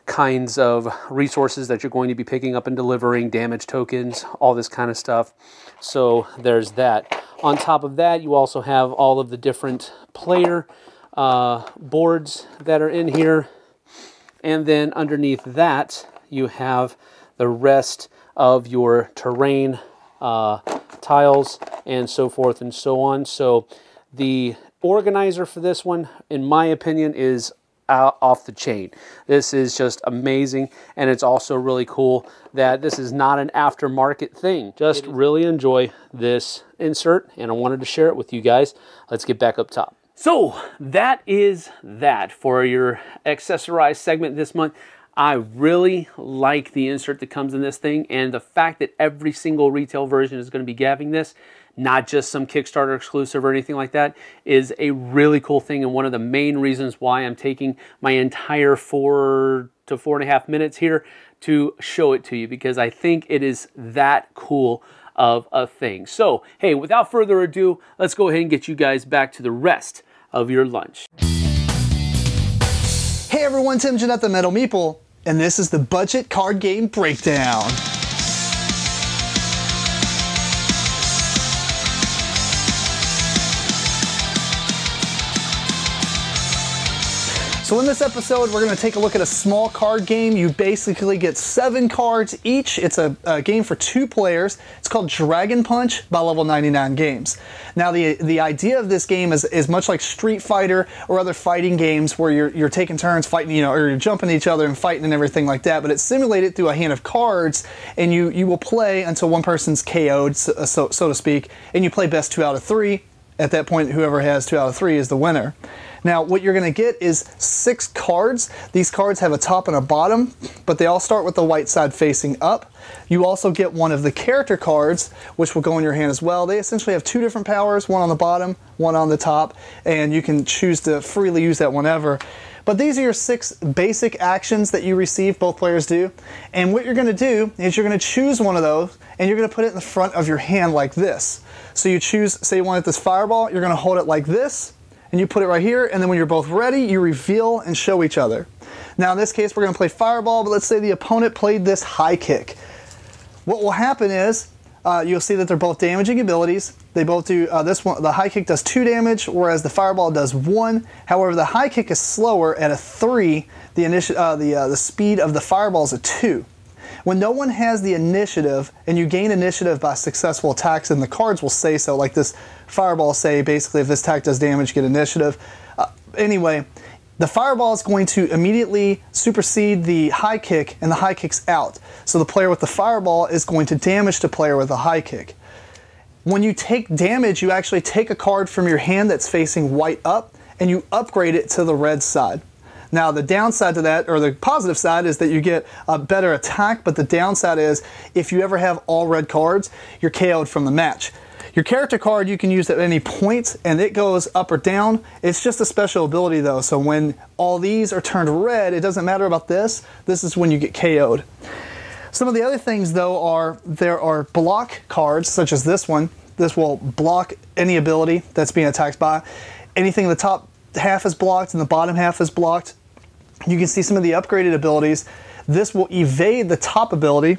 kinds of resources that you're going to be picking up and delivering, damage tokens, all this kind of stuff. So there's that. On top of that, you also have all of the different player boards that are in here. And then underneath that, you have the rest of your terrain tiles and so forth and so on. So the organizer for this one, in my opinion, is off the chain. This is just amazing, and it's also really cool that this is not an aftermarket thing. Just really enjoy this insert, and I wanted to share it with you guys. Let's get back up top. So that is that for your Accessorize segment this month. I really like the insert that comes in this thing, and the fact that every single retail version is going to be having this, not just some Kickstarter exclusive or anything like that, is a really cool thing, and one of the main reasons why I'm taking my entire 4 to 4.5 minutes here to show it to you, because I think it is that cool of a thing. So, hey, without further ado, let's go ahead and get you guys back to the rest of your lunch. Hey everyone, Tim Jennette the Metal Meeple, and this is the Budget Card Game Breakdown. So in this episode, we're going to take a look at a small card game. You basically get 7 cards each. It's a game for 2 players. It's called Dragon Punch by Level 99 Games. Now the idea of this game is much like Street Fighter or other fighting games where you're taking turns fighting, you know, or you're jumping each other and fighting and everything like that. But it's simulated through a hand of cards, and you will play until one person's KO'd, so to speak, and you play best 2 out of 3. At that point, whoever has 2 out of 3 is the winner. Now, what you're going to get is 6 cards. These cards have a top and a bottom, but they all start with the white side facing up. You also get one of the character cards, which will go in your hand as well. They essentially have 2 different powers, one on the bottom, one on the top, and you can choose to freely use that whenever. But these are your 6 basic actions that you receive, both players do. And what you're going to do is you're going to choose one of those, and you're going to put it in the front of your hand like this. So you choose, say you wanted this fireball, you're going to hold it like this, and you put it right here, and then when you're both ready, you reveal and show each other. Now in this case, we're going to play fireball, but let's say the opponent played this high kick. What will happen is, you'll see that they're both damaging abilities. They both do, this one, the high kick does 2 damage, whereas the fireball does 1. However, the high kick is slower at a 3, the speed of the fireball is a 2. When no one has the initiative, and you gain initiative by successful attacks, and the cards will say so, like this fireball say, basically if this attack does damage, get initiative. Anyway, the fireball is going to immediately supersede the high kick, and the high kick's out. So the player with the fireball is going to damage the player with the high kick. When you take damage, you actually take a card from your hand that's facing white up, and you upgrade it to the red side. Now the downside to that, or the positive side, is that you get a better attack, but the downside is if you ever have all red cards, you're KO'd from the match. Your character card you can use at any point, and it goes up or down. It's just a special ability though, so when all these are turned red, it doesn't matter about this. This is when you get KO'd. Some of the other things though are, there are block cards, such as this one. This will block any ability that's being attacked by. Anything in the top half is blocked and the bottom half is blocked. You can see some of the upgraded abilities. This will evade the top ability.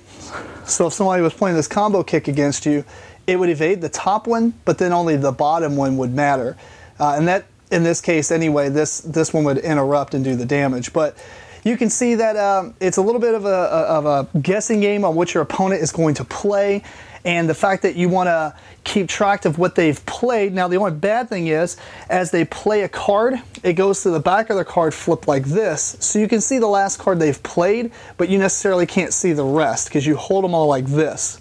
So if somebody was playing this combo kick against you, it would evade the top one, but then only the bottom one would matter. And that, in this case anyway, this one would interrupt and do the damage. But you can see that it's a little bit of a guessing game on what your opponent is going to play, and the fact that you want to keep track of what they've played. Now the only bad thing is, as they play a card, it goes to the back of their card flipped like this, so you can see the last card they've played, but you necessarily can't see the rest because you hold them all like this.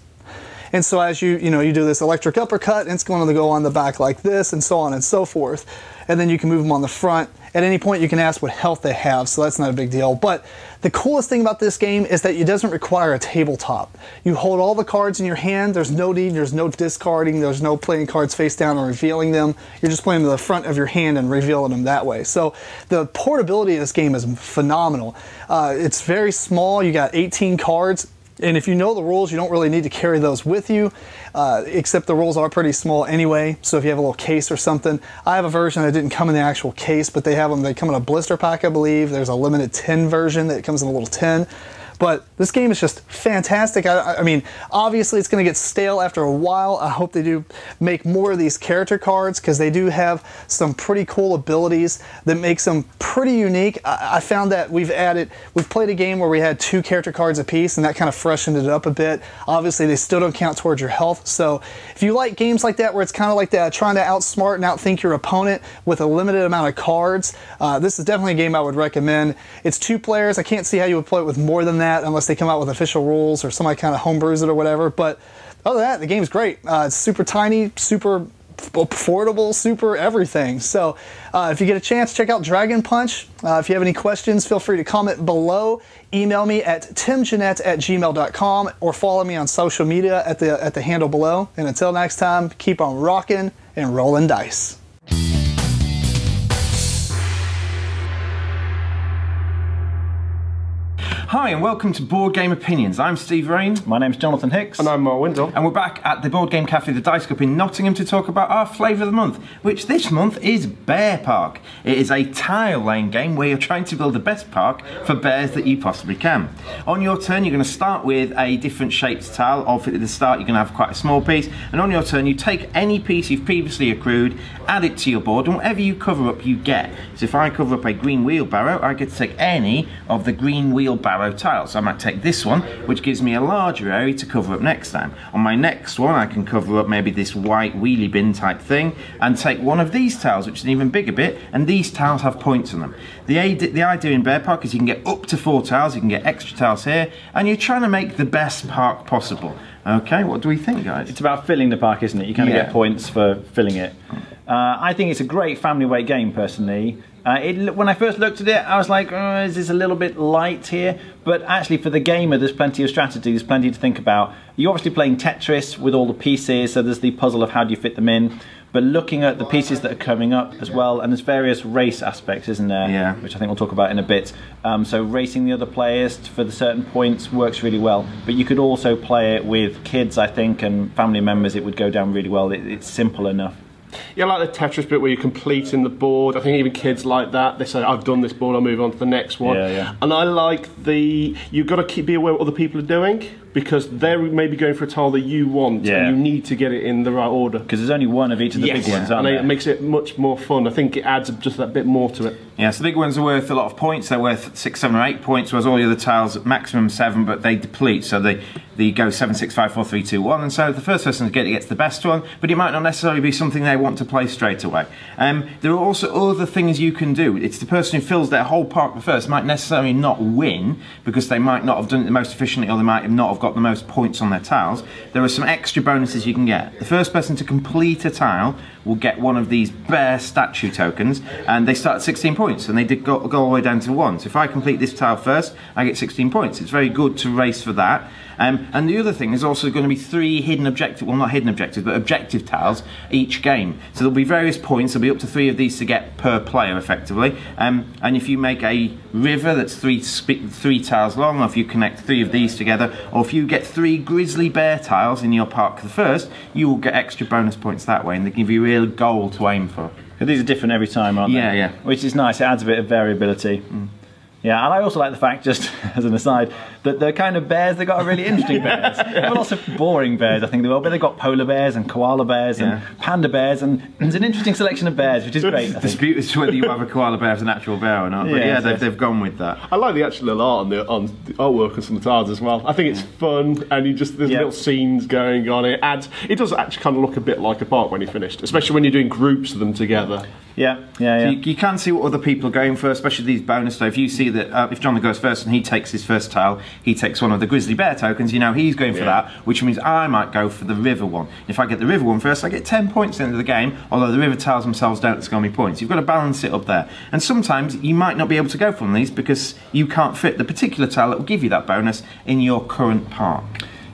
And so as you do this electric uppercut, and it's going to go on the back like this, and so on and so forth. And then you can move them on the front. At any point you can ask what health they have, so that's not a big deal. But the coolest thing about this game is that it doesn't require a tabletop. You hold all the cards in your hand, there's no need, there's no discarding, there's no playing cards face down or revealing them. You're just playing to the front of your hand and revealing them that way. So the portability of this game is phenomenal. It's very small, you got 18 cards. And if you know the rules, you don't really need to carry those with you, except the rules are pretty small anyway. So if you have a little case or something, I have a version that didn't come in the actual case, but they have them. They come in a blister pack, I believe. There's a limited tin version that comes in a little tin. But this game is just fantastic. I mean, obviously it's going to get stale after a while. I hope they do make more of these character cards because they do have some pretty cool abilities that makes them pretty unique. I found that we've played a game where we had 2 character cards apiece, and that kind of freshened it up a bit. Obviously, they still don't count towards your health. So if you like games like that where it's kind of like that, trying to outsmart and outthink your opponent with a limited amount of cards, this is definitely a game I would recommend. It's 2 players. I can't see how you would play it with more than that unless they come out with official rules or somebody kind of homebrews it or whatever. But other than that, the game's great. It's super tiny, super affordable, super everything. So if you get a chance, check out Dragon Punch. If you have any questions, feel free to comment below. Email me at timjennette@gmail.com or follow me on social media at the handle below. And until next time, keep on rocking and rolling dice. Hi and welcome to Board Game Opinions. I'm Steve Rain. My name's Jonathan Hicks. And I'm Mark Windle. And we're back at the Board Game Cafe, the Dice Cup in Nottingham to talk about our flavour of the month, which this month is Bear Park. It is a tile laying game where you're trying to build the best park for bears that you possibly can. On your turn, you're going to start with a different shaped tile. Obviously at the start, you're going to have quite a small piece. And on your turn, you take any piece you've previously accrued, add it to your board, and whatever you cover up, you get. So if I cover up a green wheelbarrow, I get to take any of the green wheelbarrow tiles. So I might take this one, which gives me a larger area to cover up next time. On my next one, I can cover up maybe this white wheelie bin type thing and take one of these tiles, which is an even bigger bit, and these tiles have points on them. The idea in Bear Park is you can get up to 4 tiles, you can get extra tiles here, and you're trying to make the best park possible. Okay, what do we think, guys? It's about filling the park, isn't it? You kind of get points for filling it. I think it's a great family weight game, personally. When I first looked at it, I was like, oh, is this a little bit light here? But actually, for the gamer, there's plenty of strategy, there's plenty to think about. You're obviously playing Tetris with all the pieces, so there's the puzzle of how do you fit them in. But looking at the pieces that are coming up as well, and there's various race aspects, isn't there? Yeah. Which I think we'll talk about in a bit. So racing the other players for the certain points works really well. But you could also play it with kids, I think, and family members. It would go down really well. It's simple enough. Yeah, I like the Tetris bit where you're completing the board. I think even kids like that. They say, I've done this board, I'll move on to the next one. Yeah. And I like you've got to be aware what other people are doing, because they're maybe going for a tile that you want, and you need to get it in the right order. Because there's only one of each of the big ones, aren't there? It makes it much more fun. I think it adds just that bit more to it. Yeah, so the big ones are worth a lot of points. They're worth 6, 7 or 8 points, whereas all the other tiles maximum 7, but they deplete. So they go 7, 6, 5, 4, 3, 2, 1. And so the first person to get it gets the best one, but it might not necessarily be something they want to play straight away. There are also other things you can do. It's the person who fills their whole park first might necessarily not win, because they might not have done it the most efficiently, or they might not have got the most points on their tiles. There are some extra bonuses you can get. The first person to complete a tile will get one of these bear statue tokens, and they start at 16 points, and they did go all the way down to 1. So if I complete this tile first, I get 16 points. It's very good to race for that. And the other thing is also going to be 3 hidden objectives, well, not hidden objectives, but objective tiles each game. So there'll be various points. There'll be up to 3 of these to get per player, effectively. And if you make a river that's 3 tiles long, or if you connect 3 of these together, or if you get 3 grizzly bear tiles in your park the first, you will get extra bonus points that way, and they give you a real goal to aim for. These are different every time, aren't they? Yeah. Which is nice. It adds a bit of variability. Yeah, and I also like the fact, just as an aside, that the kind of bears, they've got really interesting bears. There are lots of boring bears, I think they will, but they've got polar bears and koala bears and panda bears, and there's an interesting selection of bears, which is great. The dispute is whether you have a koala bear as an actual bear or not, but they've gone with that. I like the actual art on the artwork on some of the tiles as well. I think it's fun, and there's little scenes going on. It does actually kind of look a bit like a park when you're finished, especially when you're doing groups of them together. Yeah. So you can see what other people are going for, especially these bonus. So if you see that if John goes first and he takes his first tile, he takes one of the grizzly bear tokens, you know he's going for that, which means I might go for the river one. If I get the river one first, I get 10 points at the end of the game, although the river tiles themselves don't score me points. You've got to balance it up there. And sometimes you might not be able to go for one of these because you can't fit the particular tile that will give you that bonus in your current park.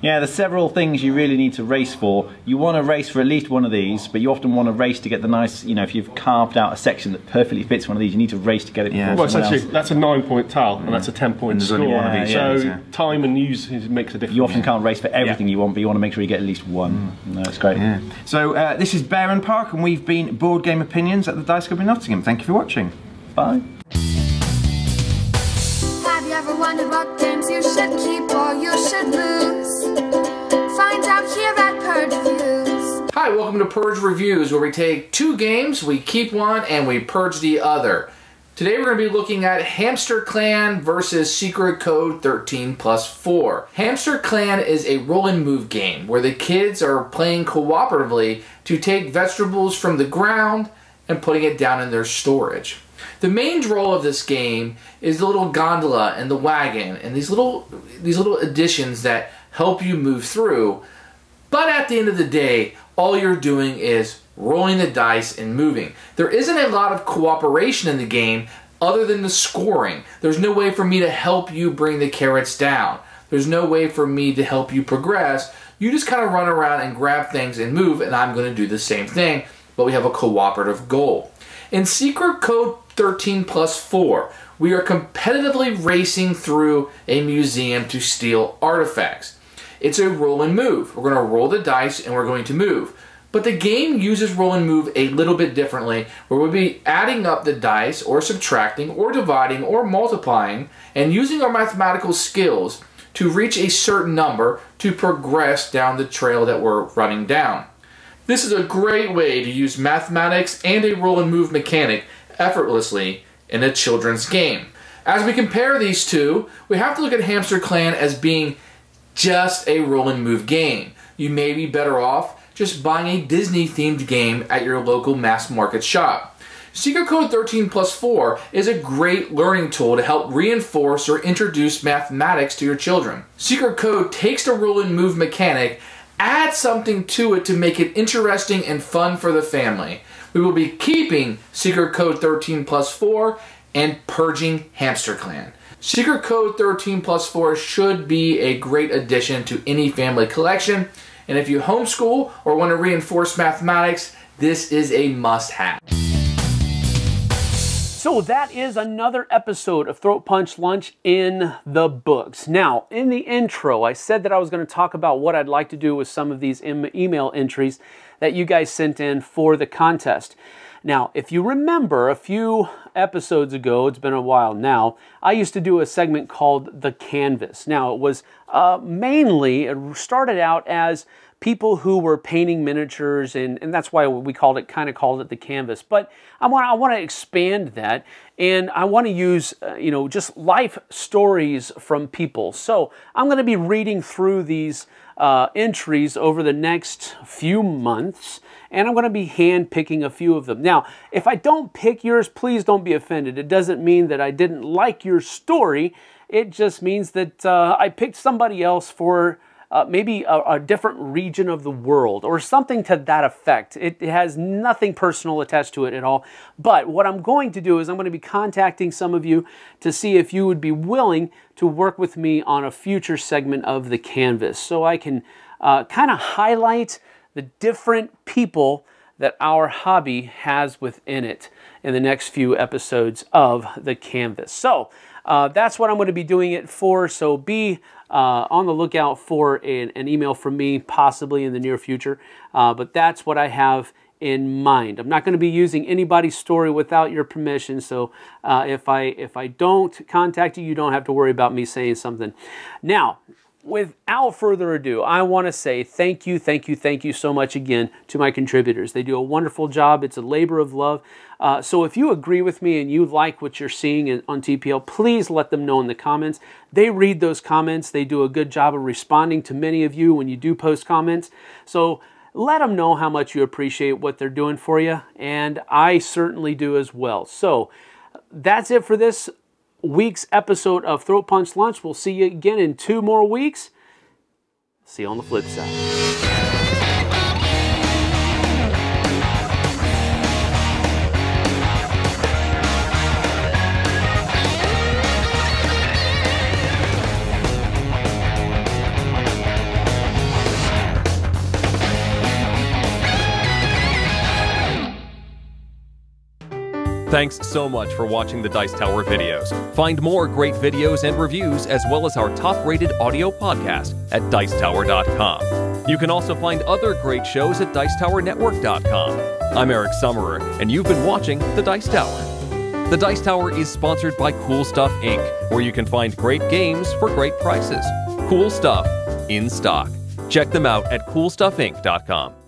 Yeah, there's several things you really need to race for. You want to race for at least one of these, but you often want to race to get the nice, if you've carved out a section that perfectly fits one of these, you need to race to get it before someone else. That's a 9-point tile, and that's a 10-point score. So time and use makes a difference. You often can't race for everything you want, but you want to make sure you get at least one. No, it's great. Yeah. So this is Bear and Park, and we've been Board Game Opinions at the Dice Cup in Nottingham. Thank you for watching. Bye. Have you ever wondered what games you should keep or you should lose. Find out here at Purge Reviews. Hi, welcome to Purge Reviews, where we take two games, we keep one, and we purge the other. Today we're going to be looking at Hamster Clan versus Secret Code 13+4. Hamster Clan is a roll and move game where the kids are playing cooperatively to take vegetables from the ground and putting it down in their storage. The main draw of this game is the little gondola and the wagon and these little additions that help you move through. But at the end of the day, all you're doing is rolling the dice and moving. There isn't a lot of cooperation in the game other than the scoring. There's no way for me to help you bring the carrots down. There's no way for me to help you progress. You just kind of run around and grab things and move, and I'm going to do the same thing, but we have a cooperative goal. In Secret Code 13+4, we are competitively racing through a museum to steal artifacts. It's a roll and move. We're going to roll the dice and we're going to move. But the game uses roll and move a little bit differently, where we'll be adding up the dice, or subtracting, or dividing, or multiplying, and using our mathematical skills to reach a certain number to progress down the trail that we're running down. This is a great way to use mathematics and a roll and move mechanic effortlessly in a children's game. As we compare these two, we have to look at Hamster Clan as being just a roll and move game. You may be better off just buying a Disney-themed game at your local mass market shop. Secret Code 13+4 is a great learning tool to help reinforce or introduce mathematics to your children. Secret Code takes the roll and move mechanic, adds something to it to make it interesting and fun for the family. We will be keeping Secret Code 13+4 and purging Hamster Clan. Secret Code 13+4 should be a great addition to any family collection. And if you homeschool or want to reinforce mathematics, this is a must-have. So that is another episode of Throat Punch Lunch in the books. Now, in the intro, I said that I was going to talk about what I'd like to do with some of these email entries that you guys sent in for the contest. Now, if you remember a few episodes ago, it's been a while now, I used to do a segment called The Canvas. Now, it was it started out as people who were painting miniatures, and that's why we called it The Canvas. But I want to expand that, and I want to use just life stories from people. So I'm going to be reading through these entries over the next few months, and I'm going to be hand-picking a few of them. Now, if I don't pick yours, please don't be offended. It doesn't mean that I didn't like your story. It just means that I picked somebody else for maybe a different region of the world or something to that effect. It has nothing personal attached to it at all. But what I'm going to do is I'm going to be contacting some of you to see if you would be willing to work with me on a future segment of The Canvas, so I can kind of highlight the different people that our hobby has within it in the next few episodes of The Canvas. So that's what I'm going to be doing it for, so be on the lookout for an email from me, possibly in the near future, but that's what I have in mind. I'm not going to be using anybody's story without your permission, so if I don't contact you, you don't have to worry about me saying something. Now, without further ado, I want to say thank you so much again to my contributors. They do a wonderful job. It's a labor of love. So if you agree with me and you like what you're seeing on TPL, please let them know in the comments. They read those comments. They do a good job of responding to many of you when you do post comments. So let them know how much you appreciate what they're doing for you, and I certainly do as well. So that's it for this week's episode of Throat Punch Lunch. We'll see you again in 2 more weeks. See you on the flip side. Thanks so much for watching the Dice Tower videos. Find more great videos and reviews, as well as our top-rated audio podcast at Dicetower.com. You can also find other great shows at DicetowerNetwork.com. I'm Eric Summerer, and you've been watching The Dice Tower. The Dice Tower is sponsored by Cool Stuff Inc., where you can find great games for great prices. Cool Stuff, in stock. Check them out at coolstuffinc.com.